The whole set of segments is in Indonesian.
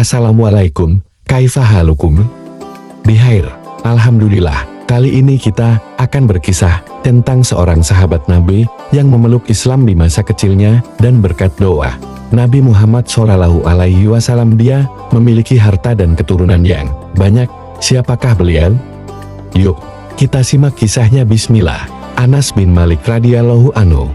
Assalamualaikum, kaifa halukum? Bihair, alhamdulillah. Kali ini kita akan berkisah tentang seorang sahabat Nabi yang memeluk Islam di masa kecilnya dan berkat doa Nabi Muhammad SAW dia memiliki harta dan keturunan yang banyak. Siapakah beliau? Yuk, kita simak kisahnya. Bismillah. Anas bin Malik radhiyallahu anhu.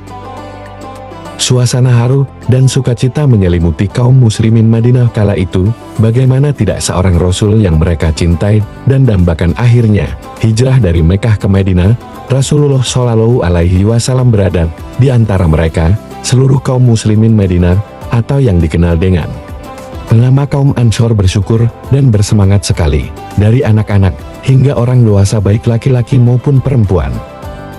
Suasana haru dan sukacita menyelimuti kaum muslimin Madinah kala itu. Bagaimana tidak seorang Rasul yang mereka cintai dan dambakan akhirnya hijrah dari Mekah ke Madinah. Rasulullah Shallallahu Alaihi Wasallam berada di antara mereka. Seluruh kaum muslimin Madinah atau yang dikenal dengan nama kaum Ansor bersyukur dan bersemangat sekali. Dari anak-anak hingga orang dewasa baik laki-laki maupun perempuan.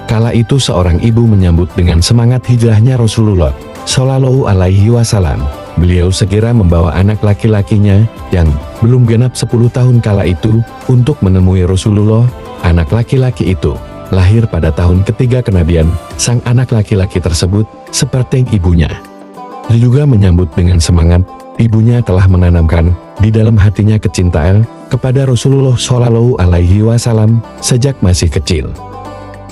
Kala itu seorang ibu menyambut dengan semangat hijrahnya Rasulullah Shallallahu Alaihi Wasallam. Beliau segera membawa anak laki-lakinya yang belum genap 10 tahun kala itu untuk menemui Rasulullah. Anak laki-laki itu lahir pada tahun ketiga kenabian sang anak laki-laki tersebut seperti ibunya. Juga menyambut dengan semangat, ibunya telah menanamkan di dalam hatinya kecintaan kepada Rasulullah Shallallahu Alaihi Wasallam sejak masih kecil.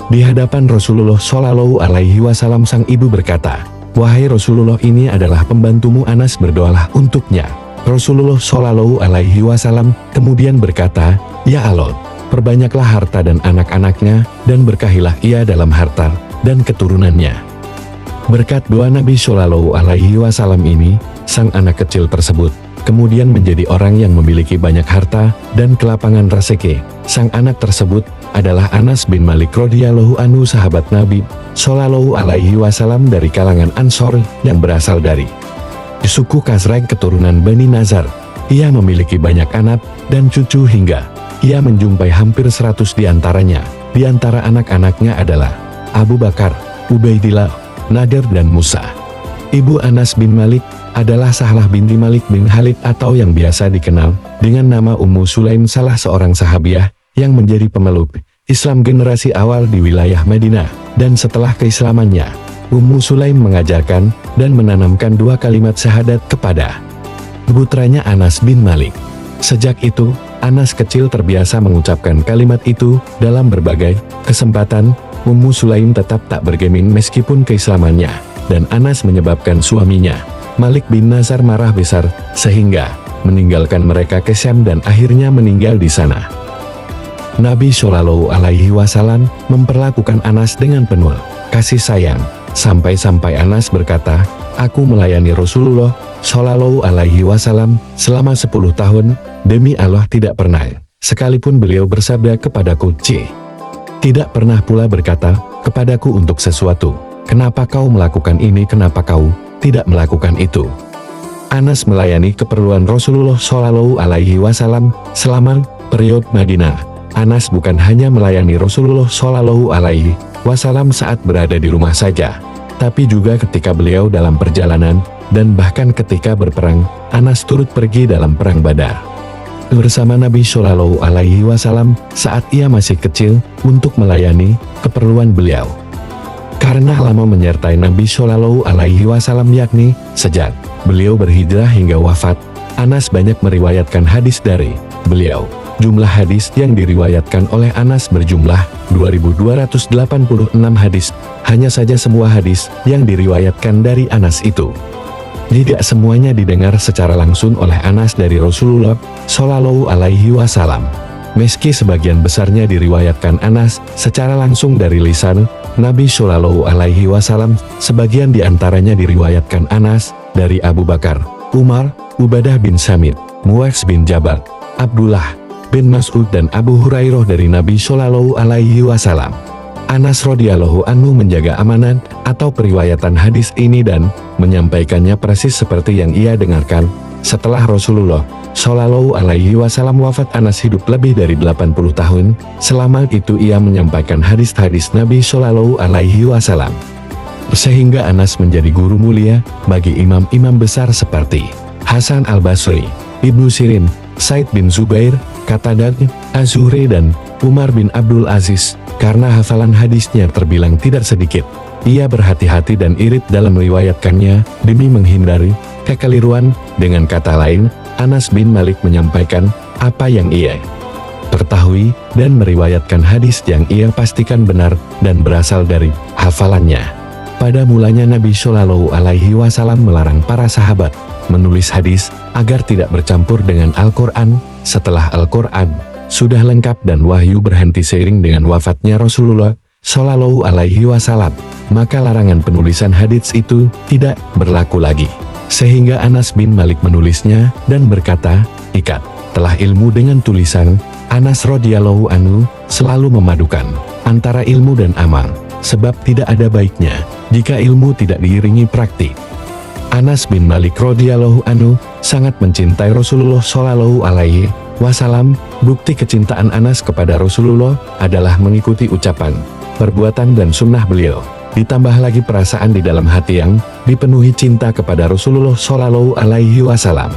Di hadapan Rasulullah Shallallahu Alaihi Wasallam sang ibu berkata, "Wahai Rasulullah, ini adalah pembantumu Anas, berdoalah untuknya." Rasulullah Shallallahu Alaihi Wasallam kemudian berkata, "Ya Allah, perbanyaklah harta dan anak-anaknya dan berkahilah ia dalam harta dan keturunannya." Berkat doa Nabi Shallallahu Alaihi Wasallam ini, sang anak kecil tersebut kemudian menjadi orang yang memiliki banyak harta dan kelapangan rezeki. Sang anak tersebut adalah Anas bin Malik radhiyallahu anhu, sahabat Nabi Shallallahu Alaihi Wasallam dari kalangan Ansor yang berasal dari suku Khazraj keturunan Bani Nazar. Ia memiliki banyak anak dan cucu hingga ia menjumpai hampir 100 diantaranya. Di antara anak-anaknya adalah Abu Bakar, Ubaidillah, Nadir dan Musa. Ibu Anas bin Malik adalah Sahlah binti Malik bin Khalid atau yang biasa dikenal dengan nama Ummu Sulaim, salah seorang sahabiah yang menjadi pemeluk Islam generasi awal di wilayah Madinah. Dan setelah keislamannya, Ummu Sulaim mengajarkan dan menanamkan 2 kalimat syahadat kepada putranya Anas bin Malik. Sejak itu, Anas kecil terbiasa mengucapkan kalimat itu dalam berbagai kesempatan. Ummu Sulaim tetap tak bergeming meskipun keislamannya, dan Anas menyebabkan suaminya, Malik bin Nazar, marah besar, sehingga meninggalkan mereka ke Syam dan akhirnya meninggal di sana. Nabi Shallallahu Alaihi Wasallam memperlakukan Anas dengan penuh kasih sayang, sampai-sampai Anas berkata, "Aku melayani Rasulullah Shallallahu Alaihi Wasallam selama 10 tahun, demi Allah tidak pernah sekalipun beliau bersabda kepadaku, tidak pernah pula berkata kepadaku untuk sesuatu, kenapa kau melakukan ini, kenapa kau tidak melakukan itu." Anas melayani keperluan Rasulullah Shallallahu Alaihi Wasallam selama periode Madinah. Anas bukan hanya melayani Rasulullah Shallallahu Alaihi Wasallam saat berada di rumah saja, tapi juga ketika beliau dalam perjalanan, dan bahkan ketika berperang. Anas turut pergi dalam perang Badar bersama Nabi Shallallahu Alaihi Wasallam saat ia masih kecil untuk melayani keperluan beliau. Karena lama menyertai Nabi Shallallahu Alaihi Wasallam, yakni sejak beliau berhijrah hingga wafat, Anas banyak meriwayatkan hadis dari beliau. Jumlah hadis yang diriwayatkan oleh Anas berjumlah 2286 hadis. Hanya saja semua hadis yang diriwayatkan dari Anas itu tidak semuanya didengar secara langsung oleh Anas dari Rasulullah Shallallahu Alaihi Wasallam. Meski sebagian besarnya diriwayatkan Anas secara langsung dari lisan Nabi Shallallahu Alaihi Wasallam, sebagian diantaranya diriwayatkan Anas dari Abu Bakar, Umar, Ubadah bin Samit, Muaz bin Jabal, Abdullah bin Mas'ud dan Abu Hurairah dari Nabi Shallallahu Alaihi Wasallam. Anas radhiyallahu anhu menjaga amanat atau periwayatan hadis ini dan menyampaikannya persis seperti yang ia dengarkan. Setelah Rasulullah Shallallahu Alaihi Wasallam wafat, Anas hidup lebih dari 80 tahun. Selama itu ia menyampaikan hadis-hadis Nabi Shallallahu Alaihi Wasallam, sehingga Anas menjadi guru mulia bagi imam-imam besar seperti Hasan al-Basri, Ibnu Sirin, Said bin Zubair, Qatadah, Az-Zuhri dan Umar bin Abdul Aziz. Karena hafalan hadisnya terbilang tidak sedikit, ia berhati-hati dan irit dalam meriwayatkannya demi menghindari kekeliruan. Dengan kata lain, Anas bin Malik menyampaikan apa yang ia ketahui dan meriwayatkan hadis yang ia pastikan benar dan berasal dari hafalannya. Pada mulanya Nabi Shallallahu Alaihi Wasallam melarang para sahabat menulis hadis agar tidak bercampur dengan Al-Quran. Setelah Al-Quran sudah lengkap dan wahyu berhenti seiring dengan wafatnya Rasulullah Shallallahu Alaihi Wasallam, maka larangan penulisan hadits itu tidak berlaku lagi. Sehingga Anas bin Malik menulisnya dan berkata, ikat telah ilmu dengan tulisan. Anas radhiyallahu anhu selalu memadukan antara ilmu dan amal, sebab tidak ada baiknya jika ilmu tidak diiringi praktik. Anas bin Malik radhiyallahu anhu sangat mencintai Rasulullah Shallallahu Alaihi Wasallam. Bukti kecintaan Anas kepada Rasulullah adalah mengikuti ucapan, perbuatan dan sunnah beliau, ditambah lagi perasaan di dalam hati yang dipenuhi cinta kepada Rasulullah Shallallahu Alaihi Wasallam.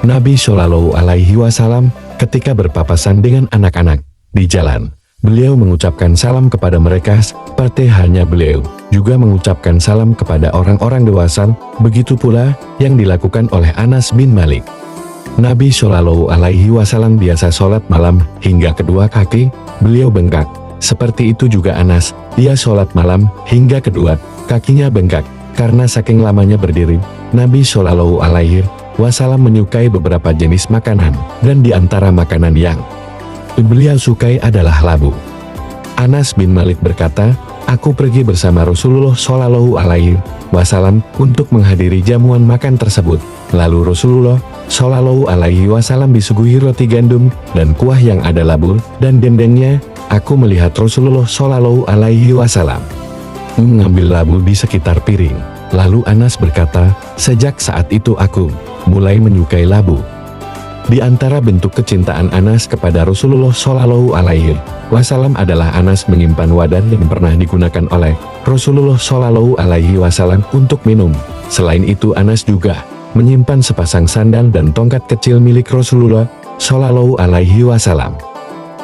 Nabi Shallallahu Alaihi Wasallam ketika berpapasan dengan anak-anak di jalan, beliau mengucapkan salam kepada mereka seperti halnya beliau juga mengucapkan salam kepada orang-orang dewasa. Begitu pula yang dilakukan oleh Anas bin Malik. Nabi Shallallahu Alaihi Wasallam biasa sholat malam hingga kedua kaki beliau bengkak. Seperti itu juga Anas, dia sholat malam hingga kedua kakinya bengkak karena saking lamanya berdiri. Nabi Shallallahu Alaihi Wasallam menyukai beberapa jenis makanan, dan di antara makanan yang beliau sukai adalah labu. Anas bin Malik berkata, aku pergi bersama Rasulullah Shallallahu Alaihi Wasallam untuk menghadiri jamuan makan tersebut. Lalu Rasulullah Shallallahu Alaihi Wasallam disuguhi roti gandum dan kuah yang ada labu dan dendengnya. Aku melihat Rasulullah Shallallahu Alaihi Wasallam mengambil labu di sekitar piring. Lalu Anas berkata, sejak saat itu aku mulai menyukai labu. Di antara bentuk kecintaan Anas kepada Rasulullah Shallallahu Alaihi Wasallam adalah Anas menyimpan wadah yang pernah digunakan oleh Rasulullah Shallallahu Alaihi Wasallam untuk minum. Selain itu Anas juga menyimpan sepasang sandal dan tongkat kecil milik Rasulullah Shallallahu Alaihi Wasallam.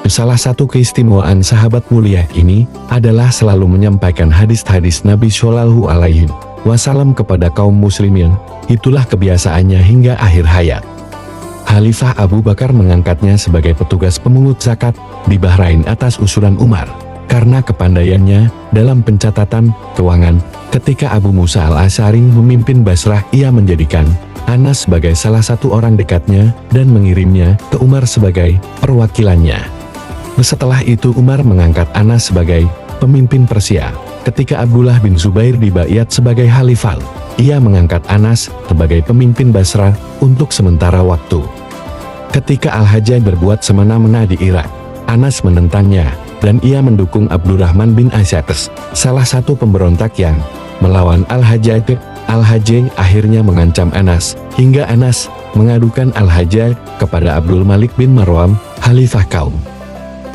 Salah satu keistimewaan sahabat mulia ini adalah selalu menyampaikan hadis-hadis Nabi Shallallahu Alaihi Wasallam kepada kaum muslimin. Itulah kebiasaannya hingga akhir hayat. Khalifah Abu Bakar mengangkatnya sebagai petugas pemungut zakat di Bahrain atas usulan Umar, karena kepandaiannya dalam pencatatan keuangan. Ketika Abu Musa al-Asy'ari memimpin Basrah, ia menjadikan Anas sebagai salah satu orang dekatnya dan mengirimnya ke Umar sebagai perwakilannya. Setelah itu Umar mengangkat Anas sebagai pemimpin Persia. Ketika Abdullah bin Zubair dibaiat sebagai khalifah, ia mengangkat Anas sebagai pemimpin Basrah untuk sementara waktu. Ketika Al-Hajjaj berbuat semena-mena di Irak, Anas menentangnya, dan ia mendukung Abdurrahman bin Asy'as, salah satu pemberontak yang melawan Al-Hajjaj. Al-Hajjaj akhirnya mengancam Anas, hingga Anas mengadukan Al-Hajjaj kepada Abdul Malik bin Marwan, khalifah kaum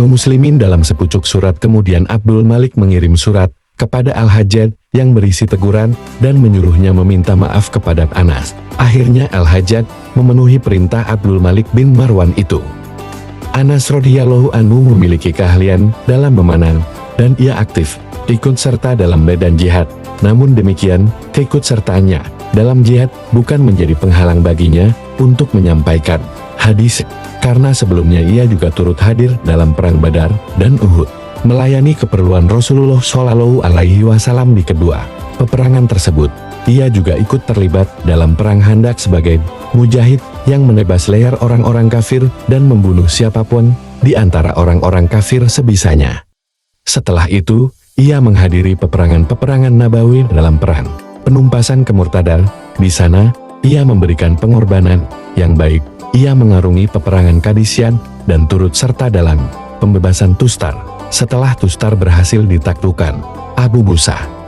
muslimin dalam sepucuk surat. Kemudian Abdul Malik mengirim surat kepada Al-Hajjaj yang berisi teguran dan menyuruhnya meminta maaf kepada Anas. Akhirnya Al-Hajjaj memenuhi perintah Abdul Malik bin Marwan itu. Anas radhiyallahu anhu memiliki keahlian dalam memanah, dan ia aktif ikut serta dalam medan jihad. Namun demikian, keikutsertaannya dalam jihad bukan menjadi penghalang baginya untuk menyampaikan hadis, karena sebelumnya ia juga turut hadir dalam perang Badar dan Uhud, melayani keperluan Rasulullah Shallallahu Alaihi Wasallam di kedua peperangan tersebut. Ia juga ikut terlibat dalam perang Khandaq sebagai mujahid yang menebas leher orang-orang kafir dan membunuh siapapun di antara orang-orang kafir sebisanya. Setelah itu, ia menghadiri peperangan-peperangan Nabawi dalam perang penumpasan kemurtadan. Di sana, ia memberikan pengorbanan yang baik. Ia mengarungi peperangan Qadisyan dan turut serta dalam pembebasan Tustar. Setelah Tustar berhasil ditaklukkan, Abu Musa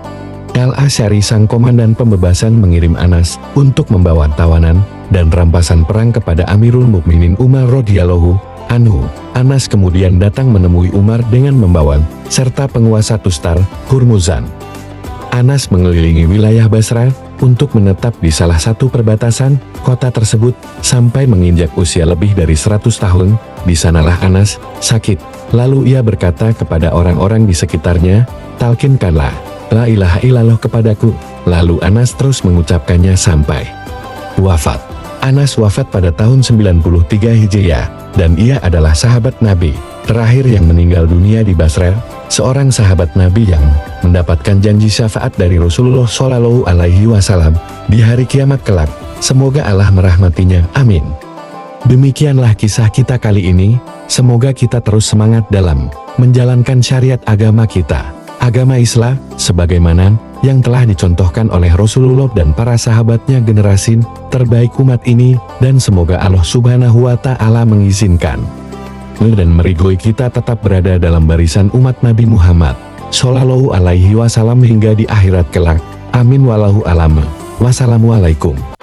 al-Asy'ari sang komandan pembebasan mengirim Anas untuk membawa tawanan dan rampasan perang kepada Amirul Mukminin Umar radhiyallahu anhu. Anas kemudian datang menemui Umar dengan membawa serta penguasa Tustar, Hurmuzan. Anas mengelilingi wilayah Basrah untuk menetap di salah satu perbatasan kota tersebut sampai menginjak usia lebih dari 100 tahun. Di sanalah Anas sakit. Lalu ia berkata kepada orang-orang di sekitarnya, talkinkanlah la ilaha illallah kepadaku. Lalu Anas terus mengucapkannya sampai wafat. Anas wafat pada tahun 93 Hijriah, dan ia adalah sahabat Nabi terakhir yang meninggal dunia di Basra, seorang sahabat Nabi yang mendapatkan janji syafaat dari Rasulullah Shallallahu Alaihi Wasallam di hari kiamat kelak. Semoga Allah merahmatinya, amin. Demikianlah kisah kita kali ini. Semoga kita terus semangat dalam menjalankan syariat agama kita, agama Islam, sebagaimana yang telah dicontohkan oleh Rasulullah dan para sahabatnya, generasi terbaik umat ini, dan semoga Allah Subhanahu wa Ta'ala mengizinkan dan meridhoi kita tetap berada dalam barisan umat Nabi Muhammad Shallallahu Alaihi Wasallam hingga di akhirat kelak. Amin wallahu alam. Wassalamualaikum.